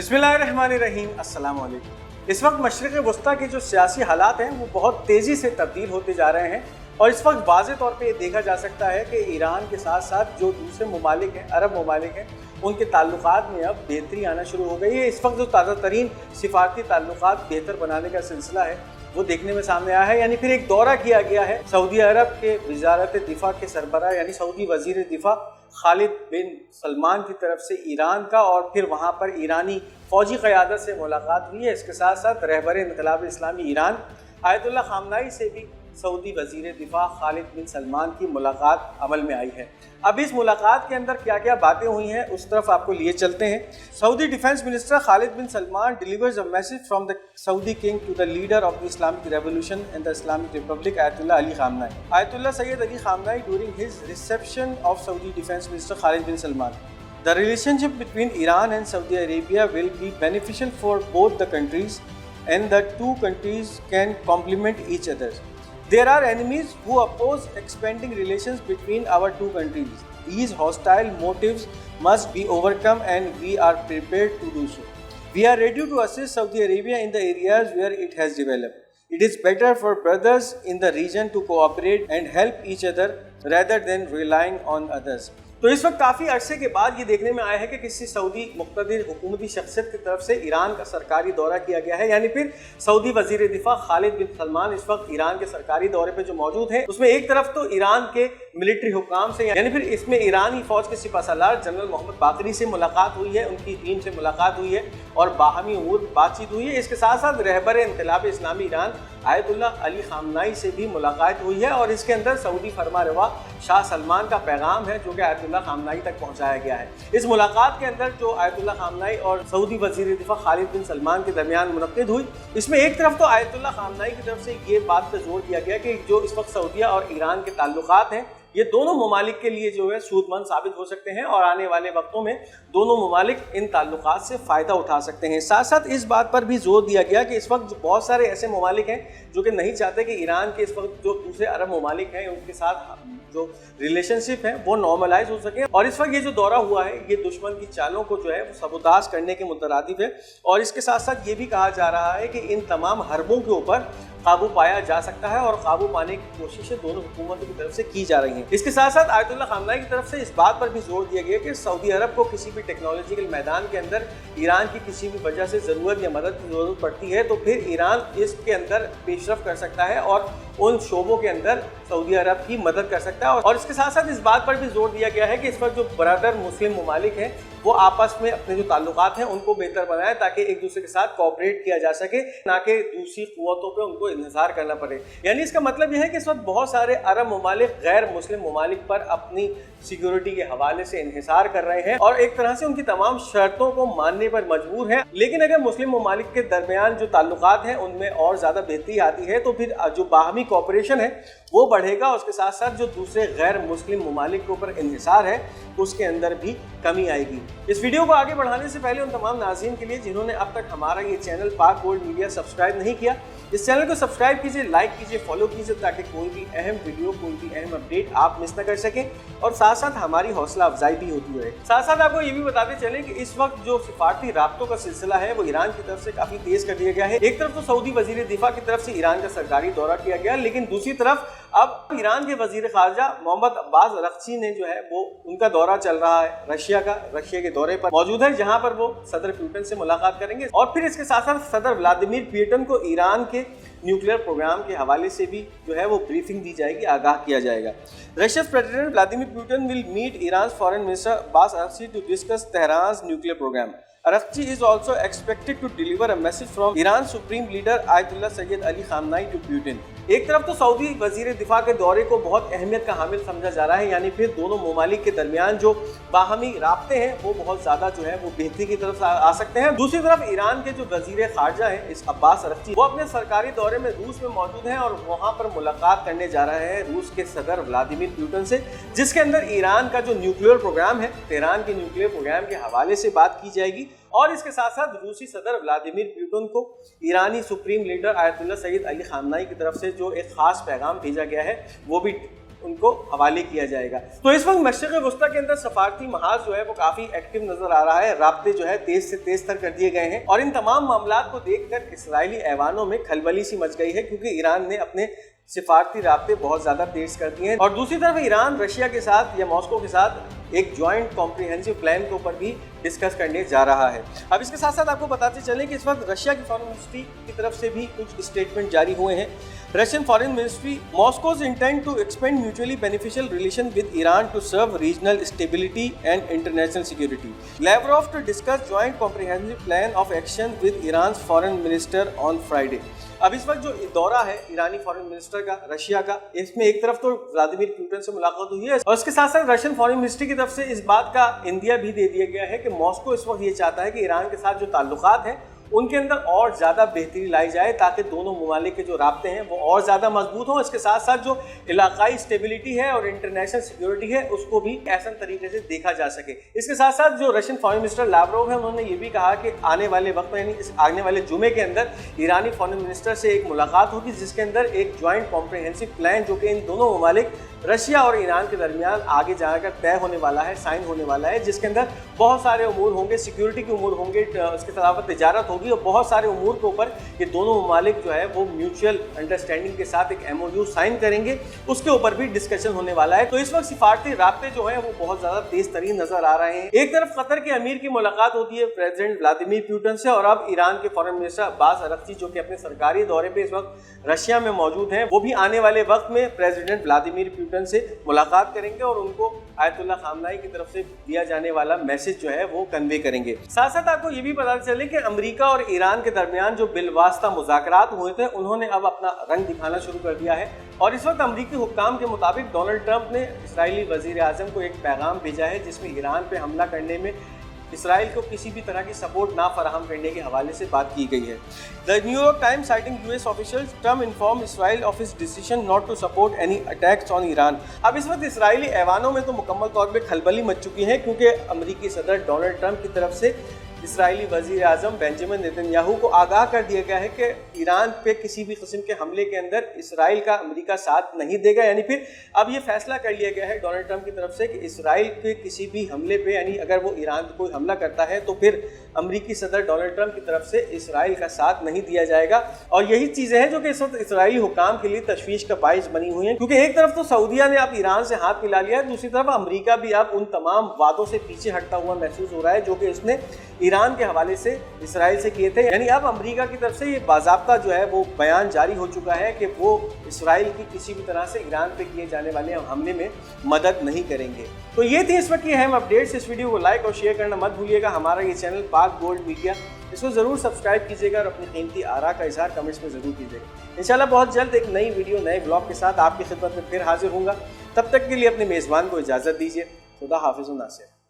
बिस्मिल्लाहिर्रहमानिर्रहीम, अस्सलाम वालेकुम। इस वक्त मशरिक़ वस्ता के जो सियासी हालात हैं वो बहुत तेज़ी से तब्दील होते जा रहे हैं और इस वक्त वाज़े तौर पे ये देखा जा सकता है कि ईरान के साथ साथ जो दूसरे ममालिक हैं, अरब ममालिक हैं, उनके ताल्लुकात में अब बेहतरी आना शुरू हो गई है। इस वक्त जो ताज़ा तरीन सिफारती ताल्लुकात बेहतर बनाने का सिलसिला है वो देखने में सामने आया है। यानी फिर एक दौरा किया गया है सऊदी अरब के वज़ारत दिफा के सरबराह यानी सऊदी वज़ीर दिफा खालिद बिन सलमान की तरफ से ईरान का, और फिर वहाँ पर ईरानी फ़ौजी क़यादत से मुलाकात हुई है। इसके साथ साथ रहबर इन्क़िलाब इस्लामी ईरान आयतुल्लाह ख़ामनाई से भी सऊदी वज़ीर दिफा खालिद बिन सलमान की मुलाकात अमल में आई है। अब इस मुलाकात के अंदर क्या क्या बातें हुई हैं उस तरफ आपको लिए चलते हैं। Saudi defence minister Khalid bin Salman delivers a message from the Saudi king to the leader of the Islamic revolution in the Islamic republic Ayatollah Ali Khamenei. Ayatollah Sayyed Ali Khamenei during his reception of Saudi defence minister Khalid bin Salman. The relationship between Iran and Saudi Arabia will be beneficial for both the countries and the two countries can complement each other. There are enemies who oppose expanding relations between our two countries. These hostile motives must be overcome and we are prepared to do so. We are ready to assist Saudi Arabia in the areas where it has developed. It is better for brothers in the region to cooperate and help each other rather than relying on others. तो इस वक्त काफ़ी अरसे के बाद ये देखने में आया है कि किसी सऊदी मुक़्तदिर हुकूमती शख्सियत की तरफ से ईरान का सरकारी दौरा किया गया है। यानी फिर सऊदी वज़ीर दिफा खालिद बिन सलमान इस वक्त ईरान के सरकारी दौरे पे जो मौजूद है उसमें एक तरफ तो ईरान के मिलिट्री हुक्काम से यानी फिर इसमें ईरानी फ़ौज के सिपहसालार जनरल मोहम्मद बाकरी से मुलाकात हुई है, उनकी टीम से मुलाकात हुई है और बाहमी उमूर बातचीत हुई है। इसके साथ साथ रहबर इन्क़िलाब इस्लामी ईरान आयतुल्लाह अली ख़ामनाई से भी मुलाकात हुई है और इसके अंदर सऊदी फरमारवा शाह सलमान का पैगाम है जो कि आयतुल्लाह ख़ामनाई तक पहुंचाया गया है। इस मुलाकात के अंदर जो आयतुल्लाह ख़ामनाई और सऊदी वज़ीर दिफा खालिद बिन सलमान के दरमियान मुनक़्क़िद हुई, इसमें एक तरफ तो आयतुल्लाह ख़ामनाई की तरफ से ये बात पर जोर दिया गया कि जो इस वक्त सऊदीया और ईरान के ताल्लुकात हैं ये दोनों ममालिक के लिए जो है सूदमंद साबित हो सकते हैं और आने वाले वक्तों में दोनों ममालिक इन ताल्लुकात से फ़ायदा उठा सकते हैं। साथ साथ इस बात पर भी जोर दिया गया कि इस वक्त बहुत सारे ऐसे ममालिक हैं जो कि नहीं चाहते कि ईरान के इस वक्त जो दूसरे अरब ममालिक हैं उनके साथ जो रिलेशनशिप है वो नॉर्मलाइज हो सके। और इस वक्त ये जो दौरा हुआ है ये दुश्मन की चालों को जो है वो सबूताज करने के मुतरादिफ है और इसके साथ साथ ये भी कहा जा रहा है कि इन तमाम हरबों के ऊपर काबू पाया जा सकता है और काबू पाने की कोशिशें दोनों हुकूमतों की तरफ से की जा रही हैं। इसके साथ साथ आयतुल्लाह ख़ामनाई की तरफ से इस बात पर भी जोर दिया गया कि सऊदी अरब को किसी भी टेक्नोलॉजिकल मैदान के अंदर ईरान की किसी भी वजह से ज़रूरत या मदद की ज़रूरत पड़ती है तो फिर ईरान इसके अंदर पेशरफ कर सकता है और उन शोबों के अंदर सऊदी अरब की मदद कर सकता है। और इसके साथ साथ इस बात पर भी जोर दिया गया है कि इस पर जो ब्रदर मुस्लिम ममालिक हैं वो आपस में अपने जो ताल्लुकात हैं उनको बेहतर बनाएं ताकि एक दूसरे के साथ कोऑपरेट किया जा सके, ना कि दूसरी क़ुव्वतों पे उनको इंतज़ार करना पड़े। यानी इसका मतलब यह है कि इस वक्त बहुत सारे अरब ममालिक गैर मुस्लिम ममालिक पर अपनी सिक्योरिटी के हवाले से इन्हिसार कर रहे हैं और एक तरह से उनकी तमाम शर्तों को मानने पर मजबूर हैं। लेकिन अगर मुस्लिम ममालिक के दरमियान जो ताल्लुकात हैं उनमें और ज़्यादा बेहतरी आती है तो फिर जो बाहमी कोऑपरेशन है वो बढ़ेगा। उसके साथ साथ जो दूसरे गैर मुस्लिम ममालिक के ऊपर इन्हिसार है उसके अंदर भी कमी आएगी। इस वीडियो को आगे बढ़ाने से पहले उन तमाम नाज़रीन के लिए जिन्होंने अब तक हमारा ये चैनल पाक गोल्ड मीडिया सब्सक्राइब नहीं किया, इस चैनल को सब्सक्राइब कीजिए, लाइक कीजिए, फॉलो कीजिए ताकि कोई भी अहम वीडियो, कोई भी अहम अपडेट आप मिस न कर सकें और साथ साथ हमारी हौसला अफजाई भी होती रहे। साथ साथ आपको ये भी बताते चलें कि इस वक्त जो सिफारती राब्तों का सिलसिला है वो ईरान की तरफ से काफ़ी तेज़ कर दिया गया है। एक तरफ तो सऊदी वज़ीर दिफा की तरफ से ईरान का सरकारी दौरा किया गया, लेकिन दूसरी तरफ अब ईरान के वज़ीर ख़ारजा मोहम्मद अब्बास अरग़ची ने जो है वो उनका दौरा चल रहा है रशिया के दौरे पर मौजूद है जहां पर वो सदर पुतिन से मुलाकात करेंगे और फिर इसके साथ साथ सदर व्लादिमीर पुतिन को ईरान के न्यूक्लियर प्रोग्राम के हवाले से भी जो है वो ब्रीफिंग दी जाएगी, आगाह किया जाएगा। Russia's president Vladimir Putin will meet Iran's foreign minister Abbas Araghchi to discuss Tehran's nuclear programme. Arakchi is also expected to deliver a message from Iran's supreme leader Ayatollah Sayyid Ali Khamenei to Putin. एक तरफ तो Saudi वज़ीर दिफा के दौरे को बहुत अहमियत का हामिल समझा जा रहा है, यानी फिर दोनों ममालिक के दरमियान जो बाहमी राब्ते हैं वो बहुत ज़्यादा जो है वो बेहतरी की तरफ आ सकते हैं। दूसरी तरफ ईरान के जो वज़ीर ख़ारजा हैं इस अब्बास अरग़ची वो अपने सरकारी दौरे में रूस में मौजूद हैं और वहाँ पर मुलाकात करने जा रहे हैं रूस के सदर व्लादिमीर पुतिन से, जिसके अंदर ईरान का जो न्यूक्लियर प्रोग्राम है, तेहरान के न्यूक्लियर प्रोग्राम के हवाले से बात की जाएगी और इसके साथ साथ रूसी सदर व्लादिमीर पुतिन को ईरानी supreme leader Ayatollah Sayyed Ali Khamenei की तरफ से जो एक ख़ास पैगाम भेजा गया है वो भी ان को हवाले किया जाएगा। तो इस वक्त मशरिक़ वस्ता के अंदर सफारती महाज जो है वो काफ़ी एक्टिव नज़र आ रहा है, राब्ते जो है तेज़ से तेज़ तर कर दिए गए हैं और इन तमाम मामलात को देखकर इसराइली ऐवानों में खलबली सी मच गई है, क्योंकि ईरान ने अपने सिफारती राब्ते बहुत ज़्यादा तेज़ कर दिए हैं। और दूसरी तरफ ईरान रशिया के साथ या मॉस्को के साथ एक जॉइंट कॉम्प्रिहेंसिव प्लान के ऊपर भी डिस्कस करने जा रहा है। अब इसके साथ साथ आपको बताते चलें कि इस वक्त रशिया की फॉरेन मिनिस्ट्री की तरफ से भी कुछ स्टेटमेंट जारी हुए हैं। Russian Foreign Ministry, Moscow's intent to expand mutually beneficial relations with Iran to serve regional stability and international security. Lavrov to discuss joint comprehensive plan of action with Iran's foreign minister on Friday. अब इस वक्त जो दौरा है ईरानी foreign minister का Russia का, इसमें एक तरफ तो व्लादिमीर पुतिन से मुलाकात हुई है और उसके साथ साथ रशियन फॉरेन मिनिस्ट्री की तरफ से इस बात का इंदिया भी दे दिया गया है कि मॉस्को इस वक्त ये चाहता है कि ईरान के साथ जो ताल्लुकात हैं उनके अंदर और ज़्यादा बेहतरी लाई जाए, ताकि दोनों ममालिक के जो राब्ते हैं वो और ज़्यादा मजबूत हों। इसके साथ साथ जो इलाकाई स्टेबिलिटी है और इंटरनेशनल सिक्योरिटी है उसको भी ऐसा तरीके से देखा जा सके। इसके साथ साथ जो रशियन फॉरेन मिनिस्टर लावरोव है उन्होंने ये भी कहा कि आने वाले वक्त में यानी इस आने वाले जुमे के अंदर ईरानी फॉरेन मिनिस्टर से एक मुलाकात होगी, जिसके अंदर एक जॉइंट कॉम्प्रिहेंसिव प्लान जो कि इन दोनों ममालिक रशिया और ईरान के दरमियान आगे जाकर तय होने वाला है, साइन होने वाला है, जिसके अंदर बहुत सारे उमूर होंगे, सिक्योरिटी के उमूर होंगे, इसके अलावा तिजारत होगी और बहुत सारे उमूर के ऊपर ये दोनों ममालिक जो है वो म्यूचुअल अंडरस्टैंडिंग के साथ एक MOU साइन करेंगे, उसके ऊपर भी डिस्कशन होने वाला है। तो इस वक्त सिफारती राब्ते जो है वो बहुत ज़्यादा तेज तरीन नजर आ रहे हैं। एक तरफ कतर के अमीर की मुलाकात होती है प्रेसिडेंट व्लादिमीर पुतिन से और अब ईरान के फॉरेन मिनिस्टर अब्बास अरक्ची जो कि अपने सरकारी दौरे पे इस वक्त रशिया में मौजूद हैं, वो भी आने वाले वक्त में प्रेसिडेंट व्लादिमीर पुतिन से मुलाकात करेंगे और उनको आयतुल्लाह खामनाई की तरफ से दिया जाने वाला मैसेज जो है वो कन्वे करेंगे। साथ साथ आपको ये भी पता चले कि अमेरिका और ईरान के दरमियान जो बिलवास्ता मुज़ाकरात हुए थे उन्होंने अब अपना रंग दिखाना शुरू कर दिया है और इस वक्त अमेरिकी हुक्काम के मुताबिक डोनाल्ड ट्रंप ने इसराइली वज़ीर आज़म को एक पैगाम भेजा है, जिसमें ईरान पे हमला करने में इसराइल को किसी भी तरह की सपोर्ट ना फराहम करने के हवाले से बात की गई है। The New York Times citing US officials, Trump inform Israel of his decision not to support any attacks on Iran. अब इस वक्त इसराइली ऐवानों में तो मुकम्मल तौर पे खलबली मच चुकी है, क्योंकि अमेरिकी सदर डोनाल्ड ट्रंप की तरफ से इसराइली वज़ीर आज़म बेंजामिन नेतन्याहू को आगाह कर दिया गया है कि ईरान पे किसी भी किस्म के हमले के अंदर इसराइल का अमेरिका साथ नहीं देगा। यानी फिर अब ये फैसला कर लिया गया है डोनाल्ड ट्रंप की तरफ से कि इसराइल के किसी भी हमले पे, यानी अगर वो ईरान पे कोई हमला करता है तो फिर अमेरिकी सदर डोनाल्ड ट्रंप की तरफ से इसराइल का साथ नहीं दिया जाएगा। और यही चीज़ें हैं जो कि इस वक्त इसराइली हुक्काम के लिए तशवीश का बाइस बनी हुई हैं, क्योंकि एक तरफ तो सऊदीया ने अब ईरान से हाथ मिला लिया है, दूसरी तरफ अमेरिका भी अब उन तमाम वादों से पीछे हटता हुआ महसूस हो रहा है जो कि उसने ईरान के हवाले से इसराइल से किए थे। यानी अब अमेरिका की तरफ से ये बाज़ाब्ता जो है वो बयान जारी हो चुका है कि वो इसराइल की किसी भी तरह से ईरान पे किए जाने वाले हमले में मदद नहीं करेंगे। तो ये थी इस वक्त की अहम अपडेट्स। इस वीडियो को लाइक और शेयर करना मत भूलिएगा। हमारा ये चैनल पाक गोल्ड मीडिया, इसको ज़रूर सब्सक्राइब कीजिएगा और अपनी कीमती आरा का इजहार कमेंट्स में ज़रूर कीजिएगा। इंशाल्लाह बहुत जल्द एक नई वीडियो, नए ब्लॉग के साथ आपकी खिदमत में फिर हाजिर होऊंगा। तब तक के लिए अपने मेज़बान को इजाज़त दीजिए। खुदा हाफिज़ नासिर।